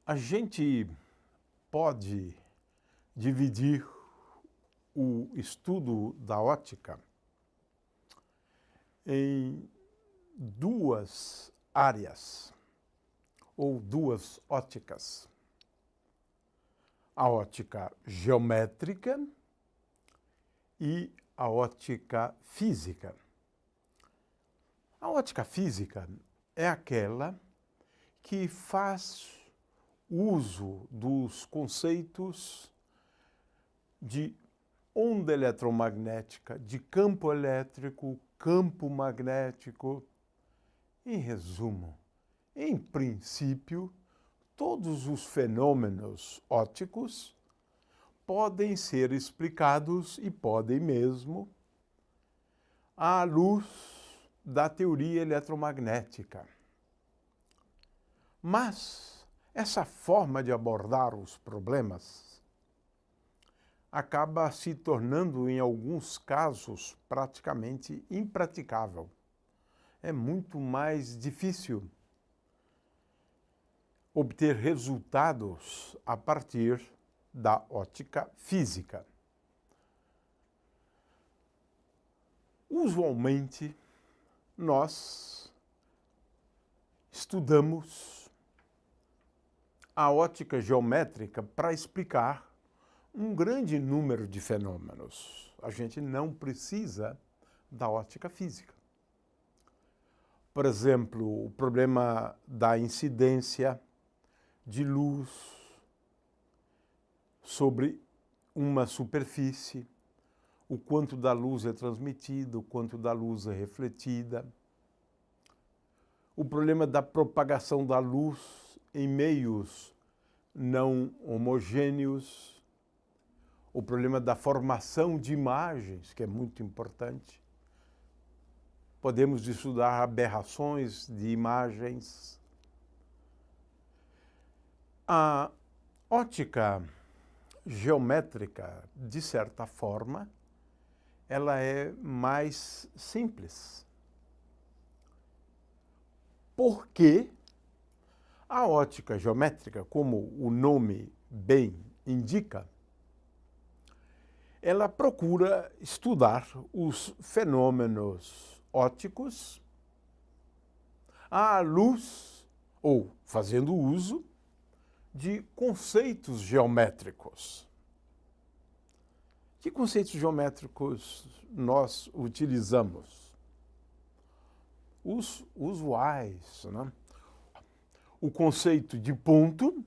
A gente pode dividir o estudo da ótica em duas áreas ou duas óticas. A ótica geométrica e a ótica física. A ótica física é aquela que faz uso dos conceitos de onda eletromagnética, de campo elétrico, campo magnético. Em resumo, em princípio, todos os fenômenos ópticos podem ser explicados e podem mesmo à luz da teoria eletromagnética. Mas essa forma de abordar os problemas acaba se tornando, em alguns casos, praticamente impraticável. É muito mais difícil obter resultados a partir da ótica física. Usualmente, nós estudamos a ótica geométrica para explicar um grande número de fenômenos. A gente não precisa da ótica física. Por exemplo, o problema da incidência de luz sobre uma superfície, o quanto da luz é transmitida, o quanto da luz é refletida. O problema da propagação da luz em meios não homogêneos. O problema da formação de imagens, que é muito importante. Podemos estudar aberrações de imagens. A ótica geométrica, de certa forma, ela é mais simples. Porque a ótica geométrica, como o nome bem indica, ela procura estudar os fenômenos ópticos à luz ou fazendo uso de conceitos geométricos. Que conceitos geométricos nós utilizamos? Os usuais, né? O conceito de ponto,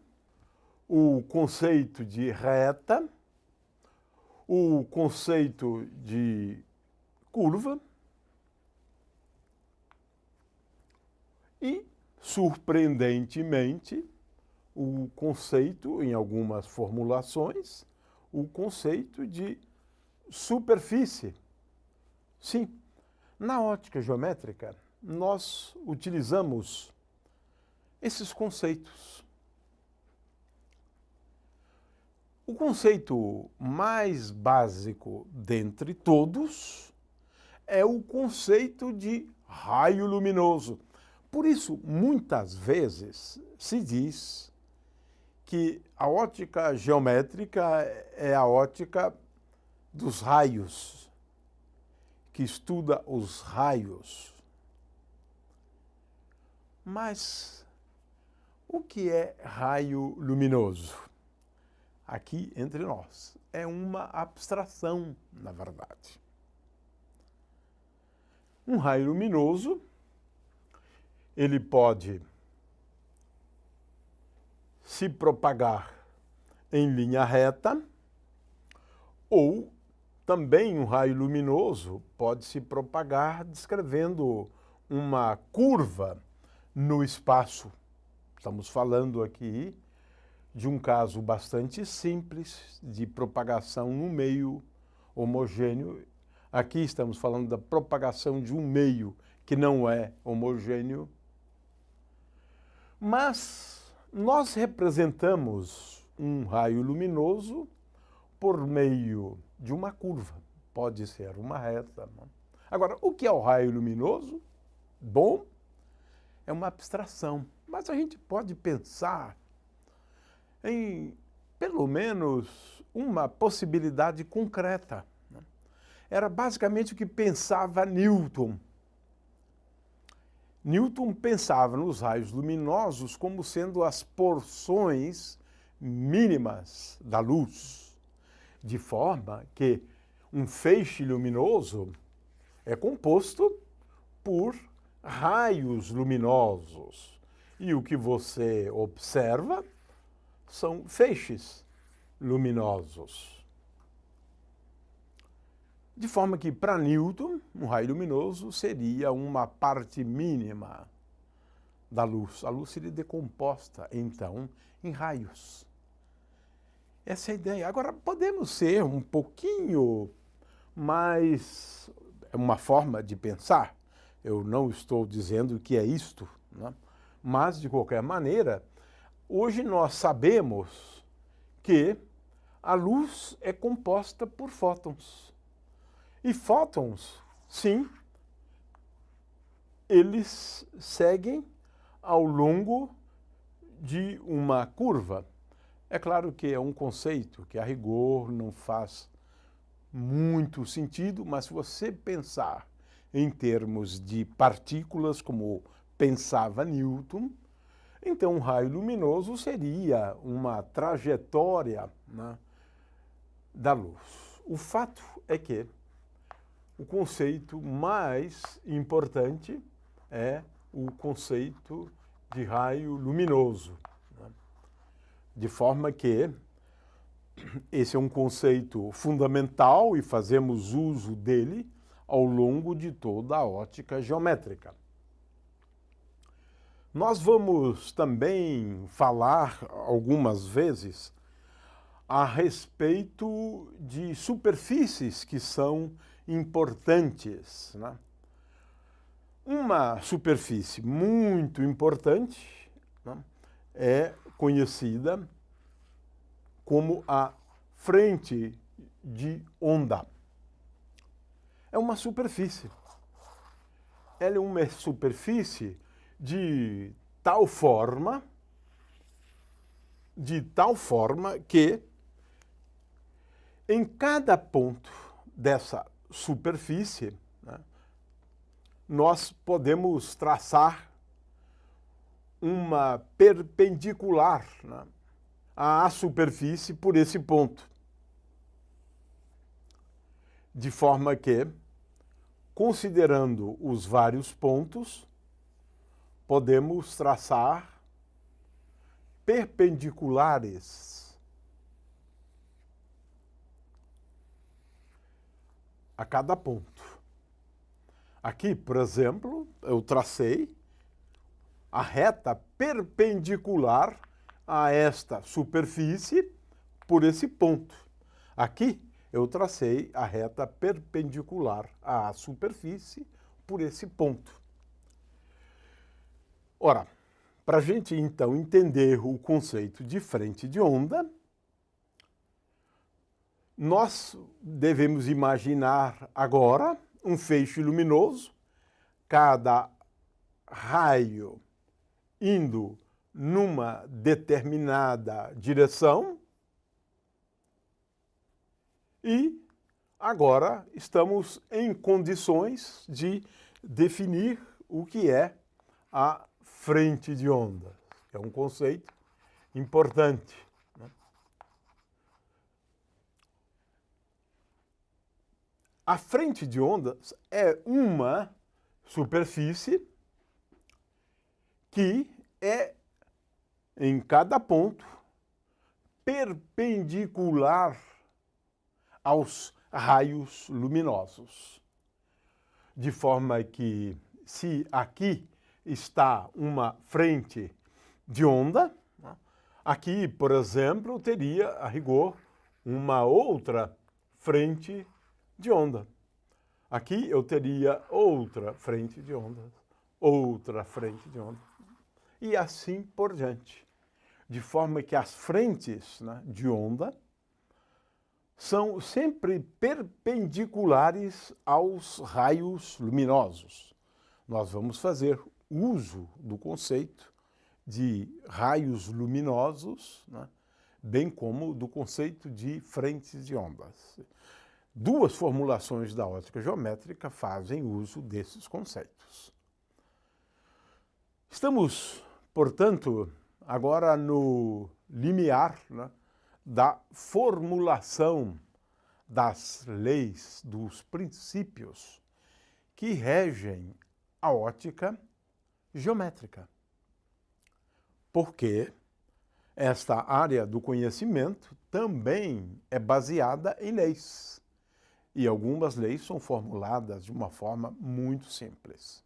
o conceito de reta, o conceito de curva e, surpreendentemente, o conceito, em algumas formulações, o conceito de superfície. Sim, na ótica geométrica, nós utilizamos esses conceitos. O conceito mais básico dentre todos é o conceito de raio luminoso. Por isso, muitas vezes se diz que a ótica geométrica é a ótica dos raios, que estuda os raios. Mas o que é raio luminoso? Aqui entre nós, é uma abstração, na verdade. Um raio luminoso, ele pode se propagar em linha reta, ou também um raio luminoso pode se propagar descrevendo uma curva no espaço. Estamos falando aqui de um caso bastante simples de propagação no meio homogêneo. Aqui estamos falando da propagação de um meio que não é homogêneo. Mas nós representamos um raio luminoso por meio de uma curva. Pode ser uma reta. Agora, o que é o raio luminoso? Bom, é uma abstração. Mas a gente pode pensar em pelo menos uma possibilidade concreta. Era basicamente o que pensava Newton. Newton pensava nos raios luminosos como sendo as porções mínimas da luz, de forma que um feixe luminoso é composto por raios luminosos. E o que você observa são feixes luminosos. De forma que, para Newton, um raio luminoso seria uma parte mínima da luz. A luz seria decomposta, então, em raios. Essa é a ideia. Agora, podemos ser um pouquinho mais... É uma forma de pensar. Eu não estou dizendo que é isto, né? Mas, de qualquer maneira, hoje nós sabemos que a luz é composta por fótons. E fótons, sim, eles seguem ao longo de uma curva. É claro que é um conceito que, a rigor, não faz muito sentido, mas se você pensar em termos de partículas, como pensava Newton, então um raio luminoso seria uma trajetória, né, da luz. O fato é que o conceito mais importante é o conceito de raio luminoso, né? De forma que esse é um conceito fundamental e fazemos uso dele ao longo de toda a ótica geométrica. Nós vamos também falar algumas vezes a respeito de superfícies que são importantes, né? Uma superfície muito importante, né, é conhecida como a frente de onda. É uma superfície. Ela é uma superfície de tal forma que em cada ponto dessa superfície, né, nós podemos traçar uma perpendicular, né, à superfície por esse ponto. De forma que, considerando os vários pontos, podemos traçar perpendiculares a cada ponto. Aqui, por exemplo, eu tracei a reta perpendicular a esta superfície por esse ponto. Aqui, eu tracei a reta perpendicular à superfície por esse ponto. Ora, para a gente, então, entender o conceito de frente de onda, nós devemos imaginar agora um feixe luminoso, cada raio indo numa determinada direção, e agora estamos em condições de definir o que é a frente de onda. É um conceito importante. A frente de ondas é uma superfície que é, em cada ponto, perpendicular aos raios luminosos. De forma que, se aqui está uma frente de onda, aqui, por exemplo, teria, a rigor, uma outra frente de onda. Aqui eu teria outra frente de onda, outra frente de onda, e assim por diante. De forma que as frentes, né, de onda são sempre perpendiculares aos raios luminosos. Nós vamos fazer uso do conceito de raios luminosos, né, bem como do conceito de frentes e ondas. Duas formulações da ótica geométrica fazem uso desses conceitos. Estamos, portanto, agora no limiar, né, da formulação das leis, dos princípios que regem a ótica geométrica. Porque esta área do conhecimento também é baseada em leis. E algumas leis são formuladas de uma forma muito simples.